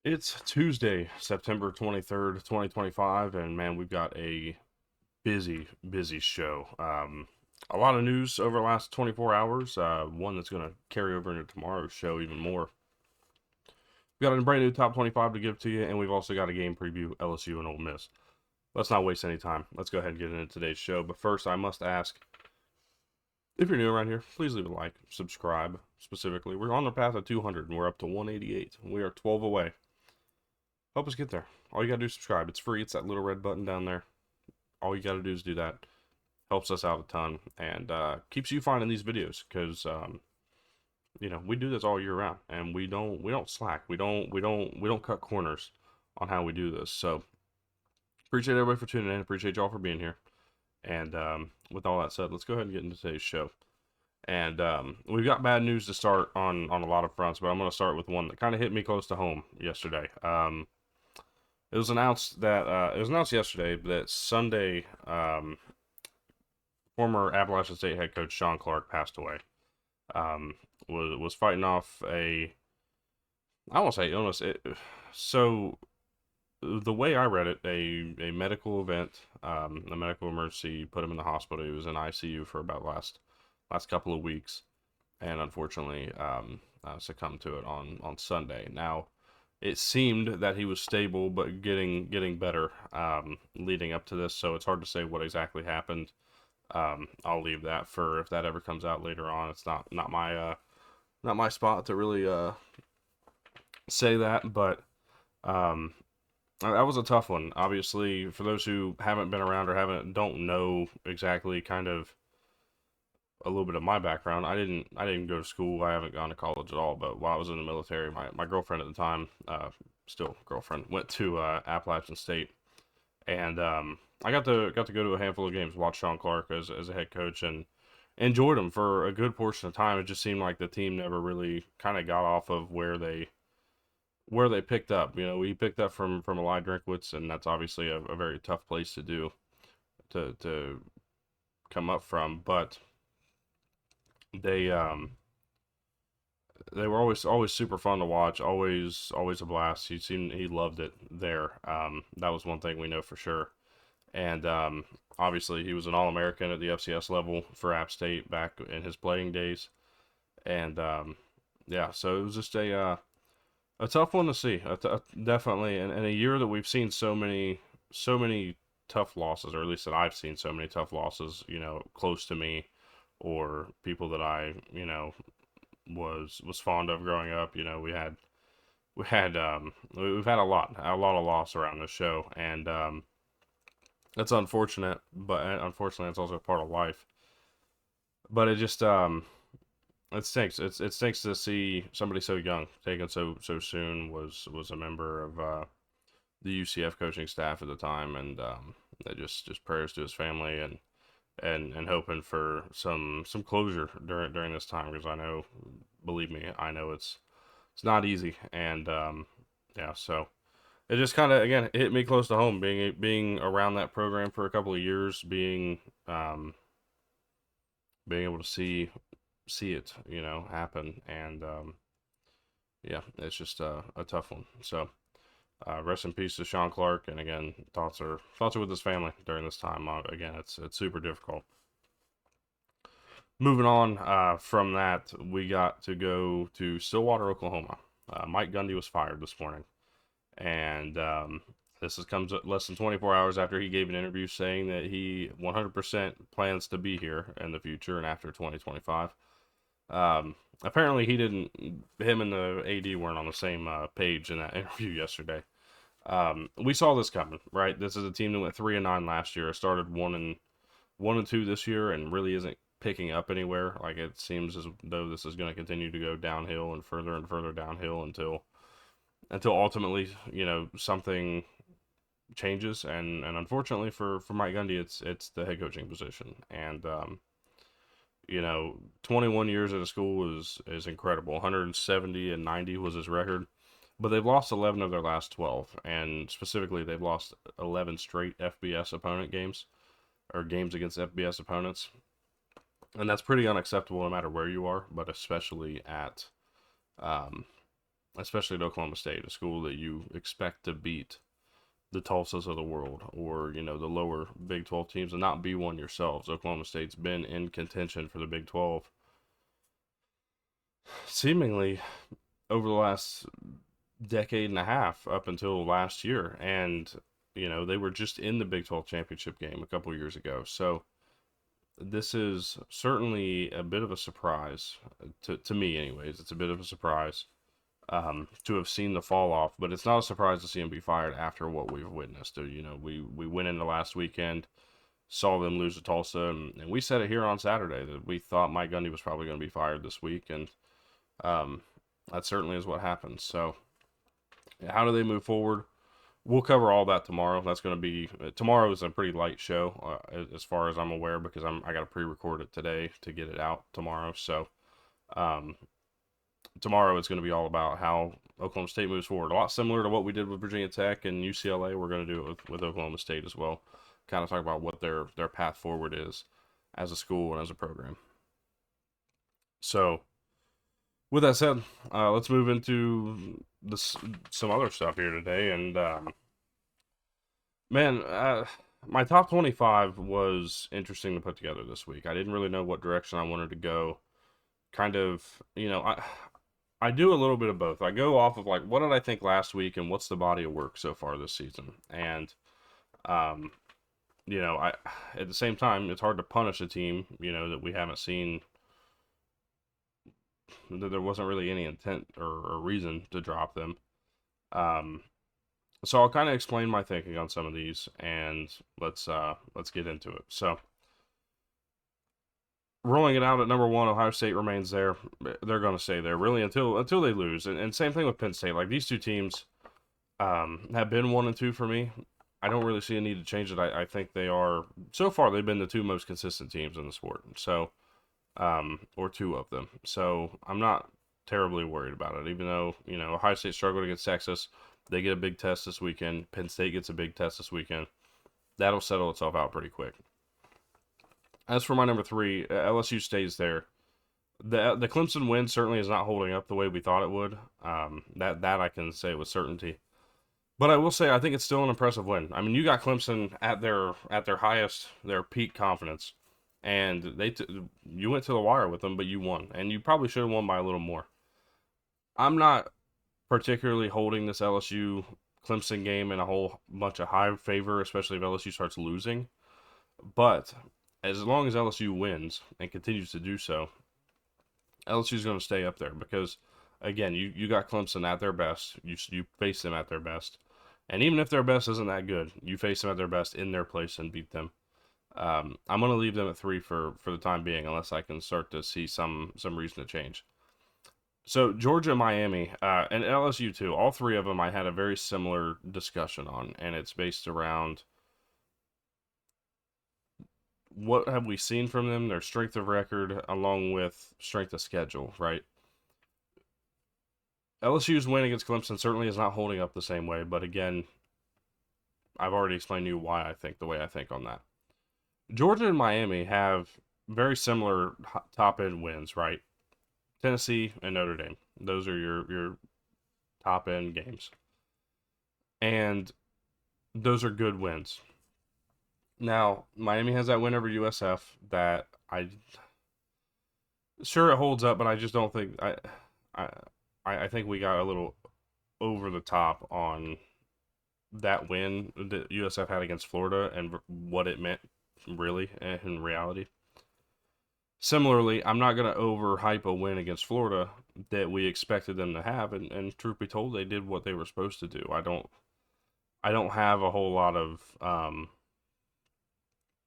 It's Tuesday, September 23rd, 2025, and man, we've got a busy show. A lot of news over the last 24 hours, one that's going to carry over into tomorrow's show even more. We've got a brand new top 25 to give to you, and we've also got a game preview, LSU and Ole Miss. Let's not waste any time. Let's go ahead and get into today's show. But first, I must ask, if you're new around here, please leave a like, subscribe specifically. We're on the path of 200, and we're up to 188. We are 12 away. Help us get there. All you gotta do is subscribe. It's free. It's that little red button down there. All you gotta do is do that. Helps us out a ton and keeps you finding these videos because we do this all year round and we don't slack. We don't cut corners on how we do this. So appreciate everybody for tuning in. Appreciate y'all for being here. And with all that said, let's go ahead and get into today's show. And we've got bad news to start on a lot of fronts, but I'm going to start with one that kind of hit me close to home yesterday. It was announced yesterday that Sunday, former Appalachian State head coach Sean Clark passed away. Was fighting off I won't say illness. So the way I read it, a medical event, a medical emergency, put him in the hospital. He was in ICU for about last couple of weeks, and unfortunately succumbed to it on Sunday. Now, it seemed that he was stable, but getting better leading up to this. So it's hard to say what exactly happened. I'll leave that for if that ever comes out later on. It's not my spot to really say that, but that was a tough one. Obviously, for those who haven't been around or don't know exactly kind of a little bit of my background. I didn't go to school. I haven't gone to college at all. But while I was in the military, my girlfriend at the time, still girlfriend, went to Appalachian State, and I got to go to a handful of games, watch Sean Clark as a head coach, and enjoyed him for a good portion of time. It just seemed like the team never really kind of got off of where they picked up. We picked up from Eli Drinkwitz, and that's obviously a very tough place to do to come up from, but they they were always super fun to watch, always a blast. He loved it there. That was one thing we know for sure. And obviously he was an All-American at the FCS level for App State back in his playing days. And yeah, so it was just a tough one to see. Definitely, in a year that we've seen so many tough losses, or at least that I've seen so many tough losses, close to me, or people that I, was fond of growing up. We've had a lot of loss around the show, and that's unfortunate. But unfortunately, it's also part of life. But it stinks. It stinks to see somebody so young taken so soon. Was a member of the UCF coaching staff at the time, and that just prayers to his family and hoping for some closure during this time, because believe me, I know it's not easy. And yeah, so it just kind of again hit me close to home, being around that program for a couple of years, being able to see it happen. And yeah, it's just a tough one. So rest in peace to Sean Clark, and again, thoughts are with his family during this time. Again, it's super difficult. Moving on from that, we got to go to Stillwater, Oklahoma. Mike Gundy was fired this morning, and comes less than 24 hours after he gave an interview saying that he 100% plans to be here in the future and after 2025. Apparently, him and the AD weren't on the same page in that interview yesterday. We saw this coming, right? This is a team that went 3-9 last year. Started 1-2 this year, and really isn't picking up anywhere. Like, it seems as though this is going to continue to go downhill and further downhill until ultimately, something changes. And unfortunately for Mike Gundy, it's the head coaching position. And 21 years at a school is incredible. 170-90 was his record, but they've lost 11 of their last 12, and specifically they've lost 11 straight FBS opponent games, or games against FBS opponents. And that's pretty unacceptable no matter where you are, but especially at especially at Oklahoma State, a school that you expect to beat the Tulsas of the world, or the lower Big 12 teams, and not be one yourselves. Oklahoma State's been in contention for the Big 12 seemingly over the last decade and a half up until last year, and they were just in the Big 12 championship game a couple years ago. So this is certainly a bit of a surprise to me, anyways. It's a bit of a surprise to have seen the fall off, but it's not a surprise to see him be fired after what we've witnessed. We went into last weekend, saw them lose to Tulsa, and we said it here on Saturday that we thought Mike Gundy was probably going to be fired this week, and that certainly is what happened. So, how do they move forward? We'll cover all that tomorrow. That's going to be tomorrow is a pretty light show as far as I'm aware, because I got to pre-record it today to get it out tomorrow. So, tomorrow it's going to be all about how Oklahoma State moves forward. A lot similar to what we did with Virginia Tech and UCLA. We're going to do it with Oklahoma State as well. Kind of talk about what their path forward is as a school and as a program. So, with that said, let's move into some other stuff here today. And my top 25 was interesting to put together this week. I didn't really know what direction I wanted to go. Kind of, I do a little bit of both. I go off of like, what did I think last week and what's the body of work so far this season? And, I at the same time, it's hard to punish a team, that we haven't seen, that there wasn't really any intent or reason to drop them. So I'll kind of explain my thinking on some of these, and let's get into it. So, rolling it out at number one, Ohio State remains there. They're going to stay there really until they lose. And same thing with Penn State. Like, these two teams have been 1 and 2 for me. I don't really see a need to change it. I think they are, so far, they've been the two most consistent teams in the sport. So, or two of them. So I'm not terribly worried about it. Even though, Ohio State struggled against Texas, they get a big test this weekend. Penn State gets a big test this weekend. That'll settle itself out pretty quick. As for my number 3, LSU stays there. The Clemson win certainly is not holding up the way we thought it would. That I can say with certainty. But I will say I think it's still an impressive win. I mean, you got Clemson at their highest, their peak confidence, and you went to the wire with them, but you won, and you probably should have won by a little more. I'm not particularly holding this LSU Clemson game in a whole bunch of high favor, especially if LSU starts losing. But as long as LSU wins and continues to do so, LSU is going to stay up there because, again, you got Clemson at their best. You face them at their best. And even if their best isn't that good, you face them at their best in their place and beat them. I'm going to leave them at 3 for the time being, unless I can start to see some reason to change. So Georgia, Miami, and LSU too, all 3 of them I had a very similar discussion on, and it's based around what have we seen from them, their strength of record, along with strength of schedule, right? LSU's win against Clemson certainly is not holding up the same way, but again, I've already explained to you why I think the way I think on that. Georgia and Miami have very similar top-end wins, right? Tennessee and Notre Dame. Those are your top-end games. And those are good wins. Now, Miami has that win over USF that sure it holds up, but I just don't think I think we got a little over the top on that win that USF had against Florida and what it meant really in reality. Similarly, I'm not going to overhype a win against Florida that we expected them to have, and truth be told, they did what they were supposed to do. I don't have a whole lot of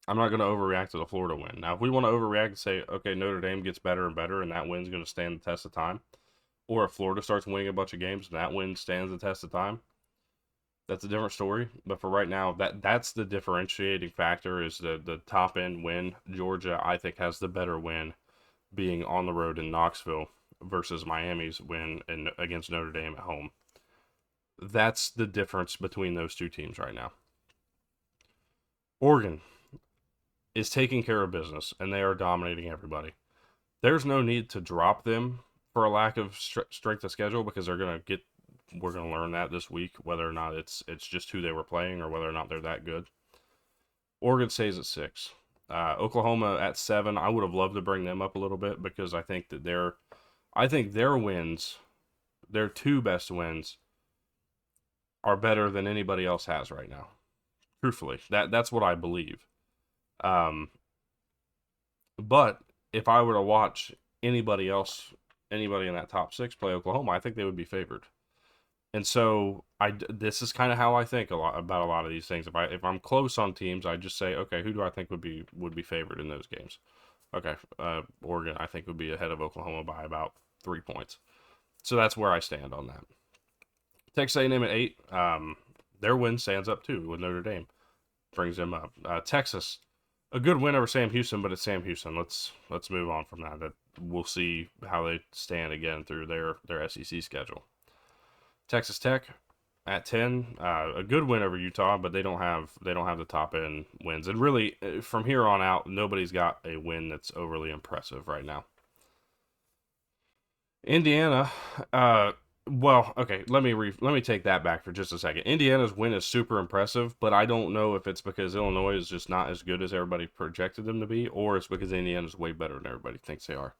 I'm not going to overreact to the Florida win. Now, if we want to overreact and say, okay, Notre Dame gets better and better, and that win's going to stand the test of time, or if Florida starts winning a bunch of games and that win stands the test of time, that's a different story. But for right now, that's the differentiating factor is the top end win. Georgia, I think, has the better win being on the road in Knoxville versus Miami's win against Notre Dame at home. That's the difference between those two teams right now. Oregon is taking care of business, and they are dominating everybody. There's no need to drop them for a lack of strength of schedule because they're going to get we're going to learn that this week, whether or not it's just who they were playing or whether or not they're that good. Oregon stays at 6. Oklahoma at 7. I would have loved to bring them up a little bit because I think that their wins, their 2 best wins, are better than anybody else has right now. Truthfully, that's what I believe. But if I were to watch anybody else, anybody in that top 6 play Oklahoma, I think they would be favored. And so this is kind of how I think about a lot of these things. If I'm close on teams, I just say, okay, who do I think would be favored in those games? Okay, Oregon I think would be ahead of Oklahoma by about 3 points. So that's where I stand on that. Texas A&M at 8. Their win stands up too with Notre Dame, brings them up. Texas, a good win over Sam Houston, but it's Sam Houston. Let's move on from that. We'll see how they stand again through their SEC schedule. Texas Tech at 10, a good win over Utah, but they don't have the top end wins. And really, from here on out, nobody's got a win that's overly impressive right now. Indiana, well, okay, let me take that back for just a second. Indiana's win is super impressive, but I don't know if it's because Illinois is just not as good as everybody projected them to be, or it's because Indiana's way better than everybody thinks they are.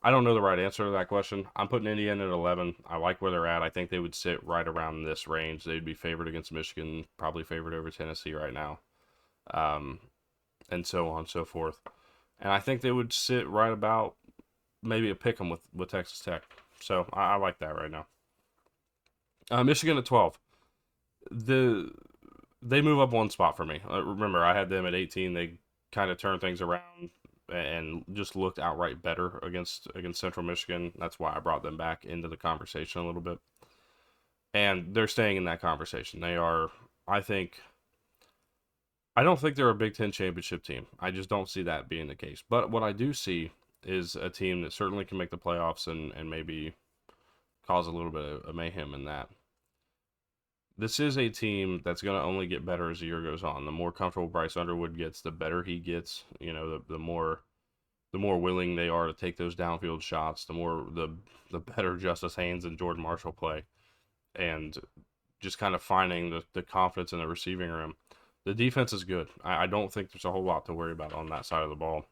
I don't know the right answer to that question. I'm putting Indiana at 11. I like where they're at. I think they would sit right around this range. They'd be favored against Michigan, probably favored over Tennessee right now, and so on and so forth. And I think they would sit right about maybe a pick 'em with Texas Tech. So I like that right now. Michigan at 12. They move up 1 spot for me. Remember, I had them at 18. They kind of turned things around and just looked outright better against Central Michigan. That's why I brought them back into the conversation a little bit. And they're staying in that conversation. They are, I don't think they're a Big Ten championship team. I just don't see that being the case. But what I do see is a team that certainly can make the playoffs and maybe cause a little bit of mayhem in that. This is a team that's going to only get better as the year goes on. The more comfortable Bryce Underwood gets, the better he gets. You know, the more willing they are to take those downfield shots, the better Justice Haynes and Jordan Marshall play, and just kind of finding the confidence in the receiving room. The defense is good. I don't think there's a whole lot to worry about on that side of the ball.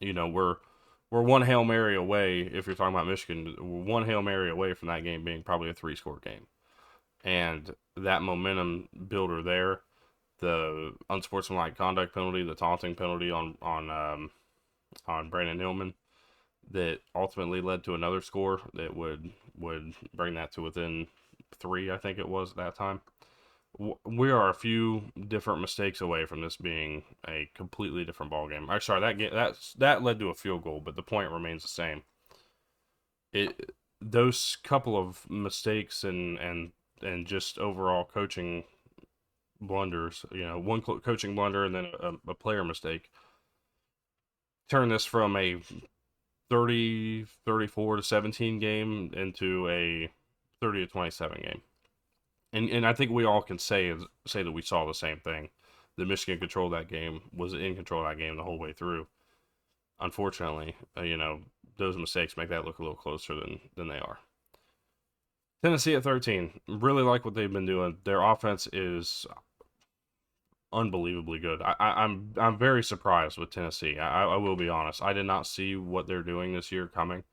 You know, we're 1 Hail Mary away, if you're talking about Michigan, we're 1 Hail Mary away from that game being probably a 3-score game. And that momentum builder there, the unsportsmanlike conduct penalty, the taunting penalty on Brandon Hillman, that ultimately led to another score that would bring that to within 3, I think it was at that time. We are a few different mistakes away from this being a completely different ball game. Sorry, that led to a field goal, but the point remains the same. Those couple of mistakes and just overall coaching blunders, you know, one coaching blunder and then a player mistake, turn this from a 34-17 game into a 30-27 game. And I think we all can say that we saw the same thing. That Michigan controlled that game, was in control of that game the whole way through. Unfortunately, you know, those mistakes make that look a little closer than they are. Tennessee at 13. Really like what they've been doing. Their offense is unbelievably good. I'm very surprised with Tennessee. I will be honest. I did not see what they're doing this year coming.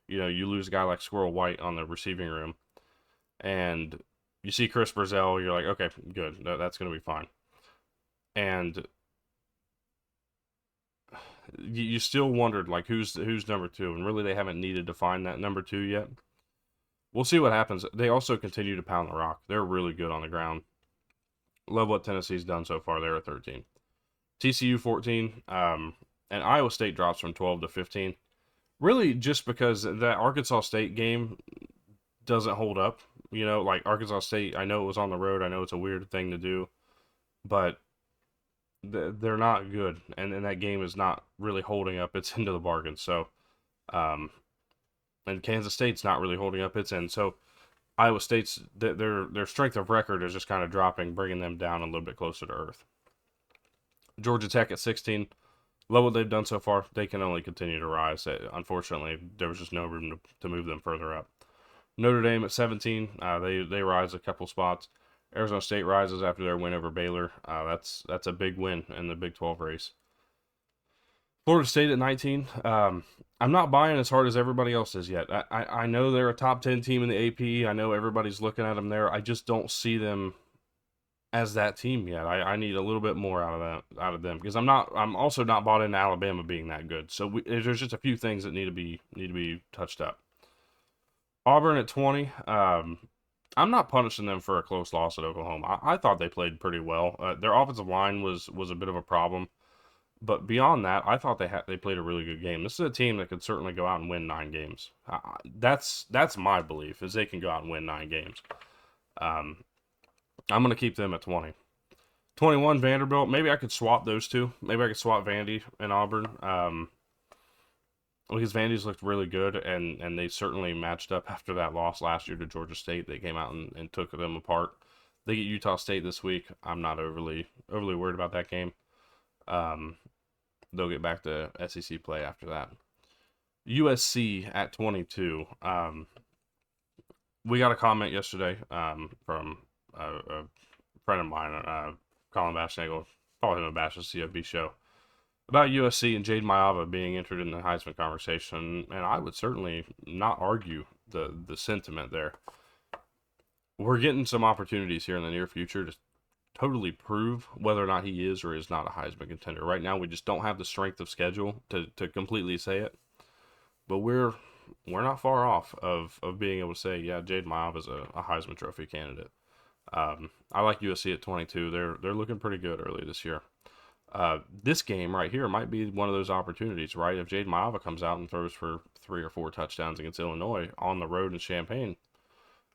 You know, you lose a guy like Squirrel White on the receiving room, and you see Chris Brazell, you're like, okay, good, that's going to be fine. And you still wondered, like, who's number 2, and really they haven't needed to find that number 2 yet. We'll see what happens. They also continue to pound the rock. They're really good on the ground. Love what Tennessee's done so far. They're at 13. TCU 14, and Iowa State drops from 12 to 15. Really just because that Arkansas State game doesn't hold up. You know, like Arkansas State, I know it was on the road. I know it's a weird thing to do, but they're not good, and that game is not really holding up its end of the bargain. So, and Kansas State's not really holding up its end. So, Iowa State's their strength of record is just kind of dropping, bringing them down a little bit closer to earth. Georgia Tech at 16. Love what they've done so far. They can only continue to rise. Unfortunately, there was just no room to move them further up. Notre Dame at 17. They rise a couple spots. Arizona State rises after their win over Baylor. That's a big win in the Big 12 race. Florida State at 19. I'm not buying as hard as everybody else is yet. I know they're a top 10 team in the AP. I know everybody's looking at them there. I just don't see them as that team yet. I need a little bit more out of them because I'm also not bought into Alabama being that good. So there's just a few things that need to be touched up. Auburn at 20. I'm not punishing them for a close loss at Oklahoma. I thought they played pretty well. Their offensive line was a bit of a problem, but beyond that, I thought they played a really good game. This is a team that could certainly go out and win 9 games. That's my belief is they can go out and win 9 games. I'm going to keep them at 20. 21 Vanderbilt. Maybe I could swap those two. Maybe I could swap Vandy and Auburn. Because Vandy's looked really good, and they certainly matched up after that loss last year to Georgia State. They came out and took them apart. They get Utah State this week. I'm not overly worried about that game. They'll get back to SEC play after that. USC at 22. We got a comment yesterday from a friend of mine, Colin Bashnagel, follow him at Bash's CFB show, about USC and Jade Mayava being entered in the Heisman conversation, and I would certainly not argue the sentiment there. We're getting some opportunities here in the near future to totally prove whether or not he is or is not a Heisman contender. Right now, we just don't have the strength of schedule to completely say it, but we're not far off of being able to say, yeah, Jade Mayava is a Heisman Trophy candidate. I like USC at 22. They're looking pretty good early this year. This game right here might be one of those opportunities, right? If Jade Mayava comes out and throws for 3 or 4 touchdowns against Illinois on the road in Champaign,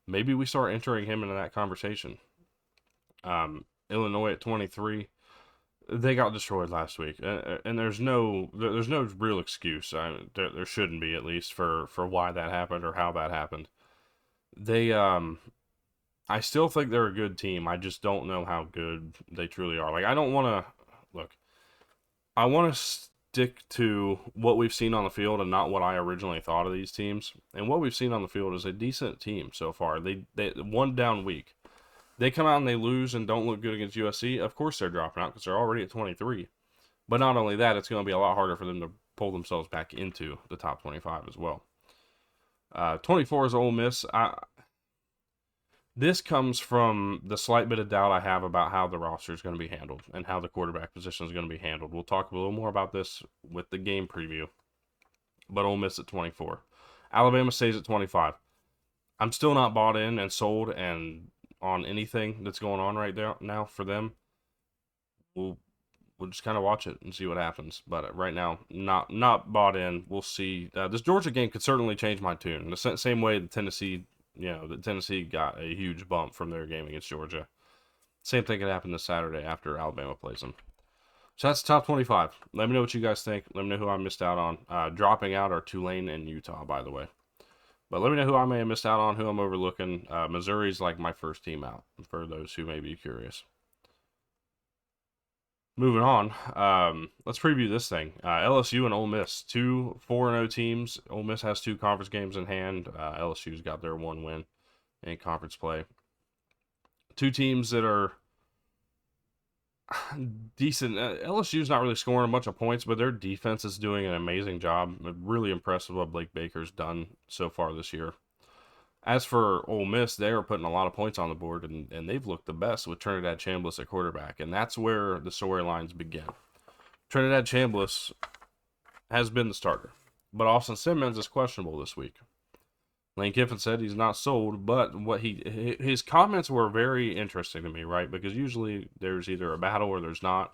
maybe we start entering him into that conversation. Illinois at 23, they got destroyed last week, and there's no real excuse. There shouldn't be, at least for why that happened or how that happened. I still think they're a good team. I just don't know how good they truly are. Like, I don't want to look. I want to stick to what we've seen on the field and not what I originally thought of these teams. And what we've seen on the field is a decent team so far. They one down week. They come out and they lose and don't look good against USC. Of course they're dropping out because they're already at 23. But not only that, it's going to be a lot harder for them to pull themselves back into the top 25 as well. 24 is Ole Miss. This comes from the slight bit of doubt I have about how the roster is going to be handled and how the quarterback position is going to be handled. We'll talk a little more about this with the game preview. But Ole Miss at 24. Alabama stays at 25. I'm still not bought in and sold and on anything that's going on right now for them. We'll just kind of watch it and see what happens. But right now, not bought in. We'll see. This Georgia game could certainly change my tune. The same way the Tennessee got a huge bump from their game against Georgia. Same thing could happen this Saturday after Alabama plays them. So that's the top 25. Let me know what you guys think. Let me know who I missed out on. Dropping out are Tulane and Utah, by the way. But let me know who I may have missed out on, who I'm overlooking. Missouri's like my first team out, for those who may be curious. Moving on, let's preview this thing. LSU and Ole Miss, 2 4-0 teams. Ole Miss has 2 conference games in hand. LSU's got their 1 win in conference play. 2 teams that are decent. LSU's not really scoring a bunch of points, but their defense is doing an amazing job. Really impressed with what Blake Baker's done so far this year. As for Ole Miss, they are putting a lot of points on the board, and they've looked the best with Trinidad Chambliss at quarterback, and that's where the storylines begin. Trinidad Chambliss has been the starter, but Austin Simmons is questionable this week. Lane Kiffin said he's not sold, but his comments were very interesting to me, right? Because usually there's either a battle or there's not,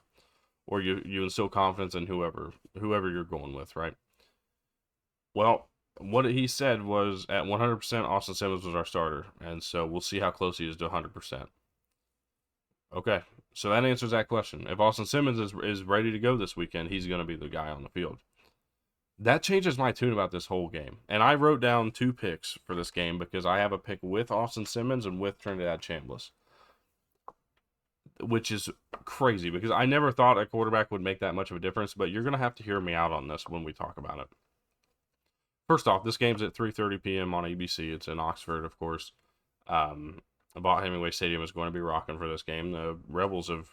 or you instill confidence in whoever you're going with, right? Well, what he said was at 100%, Austin Simmons was our starter, and so we'll see how close he is to 100%. Okay, so that answers that question. If Austin Simmons is ready to go this weekend, he's going to be the guy on the field. That changes my tune about this whole game. And I wrote down 2 picks for this game because I have a pick with Austin Simmons and with Trinidad Chambliss, which is crazy because I never thought a quarterback would make that much of a difference, but you're going to have to hear me out on this when we talk about it. First off, this game's at 3:30 p.m. on ABC. It's in Oxford, of course. Um, Hemingway Stadium is going to be rocking for this game. The Rebels have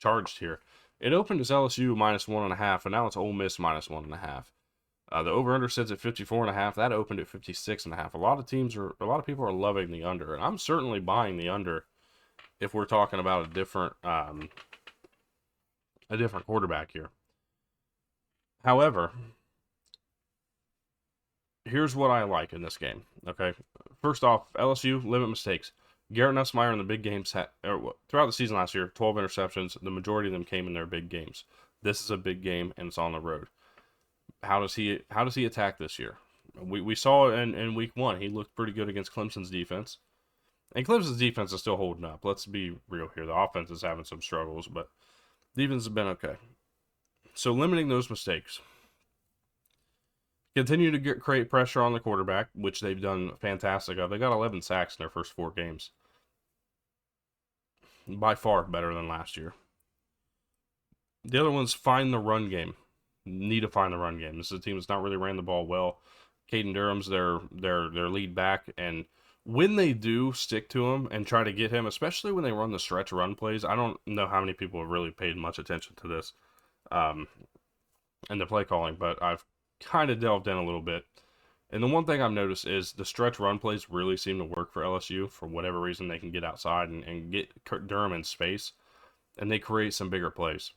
charged here. It opened as LSU -1.5, and now it's Ole Miss -1.5. The over/under sits at 54.5. That opened at 56.5. A lot of people are loving the under, and I'm certainly buying the under if we're talking about a different quarterback here. However, here's what I like in this game. Okay, first off, LSU limit mistakes. Garrett Nussmeier in the big games throughout the season last year, 12 interceptions. The majority of them came in their big games. This is a big game, and it's on the road. How does he attack this year? We saw it in week 1. He looked pretty good against Clemson's defense. And Clemson's defense is still holding up. Let's be real here. The offense is having some struggles, but defense has been okay. So limiting those mistakes. Continue to create pressure on the quarterback, which they've done fantastic of. They got 11 sacks in their first 4 games. By far better than last year. The other one's find the run game. Need to find the run game. This is a team that's not really ran the ball well. Caden Durham's their lead back, and when they do stick to him and try to get him, especially when they run the stretch run plays, I don't know how many people have really paid much attention to this in the play calling, but I've kind of delved in a little bit. And the one thing I've noticed is the stretch run plays really seem to work for LSU. For whatever reason, they can get outside and get Durham in space, and they create some bigger plays.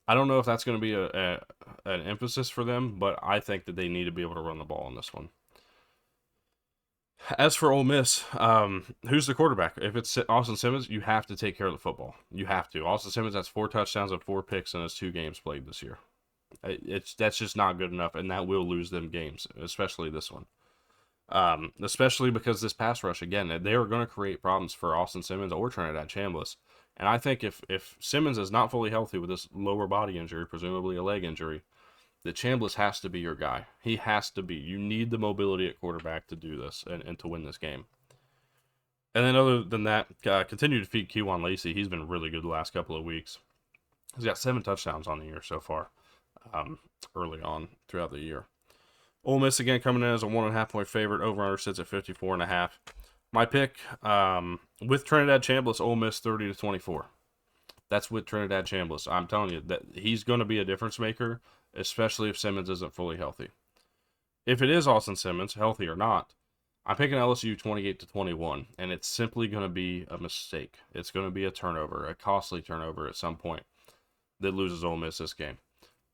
I don't know if that's going to be an emphasis for them, but I think that they need to be able to run the ball on this one. As for Ole Miss, who's the quarterback? If it's Austin Simmons, you have to take care of the football. You have to. Austin Simmons has 4 touchdowns and 4 picks in his 2 games played this year. That's just not good enough, and that will lose them games, especially this one. Especially because this pass rush, again, they are going to create problems for Austin Simmons or Trinidad Chambliss. And I think if Simmons is not fully healthy with this lower body injury, presumably a leg injury, that Chambliss has to be your guy. He has to be. You need the mobility at quarterback to do this and to win this game. And then other than that, continue to feed Kewan Lacey. He's been really good the last couple of weeks. He's got 7 touchdowns on the year so far, early on throughout the year. Ole Miss, again, coming in as a 1.5 point favorite. Over-under sits at 54.5. My pick, with Trinidad Chambliss, Ole Miss 30-24. That's with Trinidad Chambliss. I'm telling you that he's going to be a difference maker, especially if Simmons isn't fully healthy. If it is Austin Simmons, healthy or not, I'm picking LSU 28-21, and it's simply going to be a mistake. It's going to be a turnover, a costly turnover at some point that loses Ole Miss this game.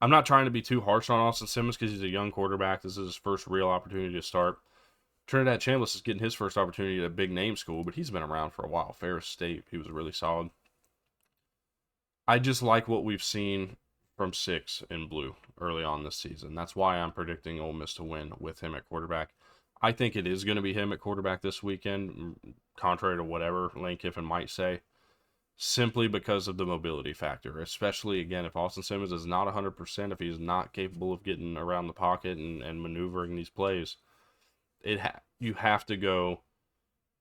I'm not trying to be too harsh on Austin Simmons because he's a young quarterback. This is his first real opportunity to start. Trinidad Chambliss is getting his first opportunity at a big name school, but he's been around for a while. Ferris State, he was really solid. I just like what we've seen from 6 in blue early on this season. That's why I'm predicting Ole Miss to win with him at quarterback. I think it is going to be him at quarterback this weekend, contrary to whatever Lane Kiffin might say, simply because of the mobility factor, especially, again, if Austin Simmons is not 100%, if he's not capable of getting around the pocket and maneuvering these plays, you have to go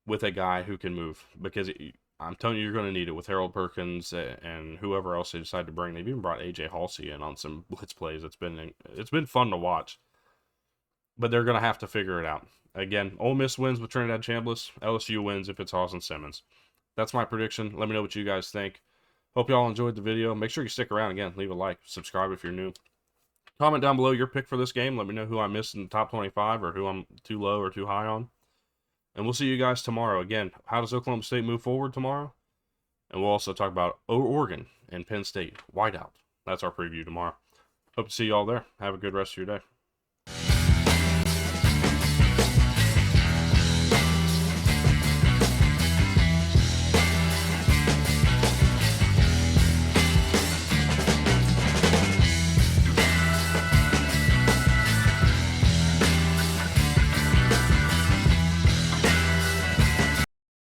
with a guy who can move, because I'm telling you, you're going to need it with Harold Perkins and whoever else they decide to bring. They've even brought AJ Halsey in on some blitz plays. It's been fun to watch, but they're going to have to figure it out. Again, Ole Miss wins with Trinidad Chambliss. LSU wins if it's Austin Simmons. That's my prediction. Let me know what you guys think. Hope y'all enjoyed the video. Make sure you stick around. Again, leave a like, subscribe if you're new. Comment down below your pick for this game. Let me know who I missed in the top 25 or who I'm too low or too high on. And we'll see you guys tomorrow. Again, how does Oklahoma State move forward tomorrow? And we'll also talk about Oregon and Penn State. Whiteout. That's our preview tomorrow. Hope to see you all there. Have a good rest of your day.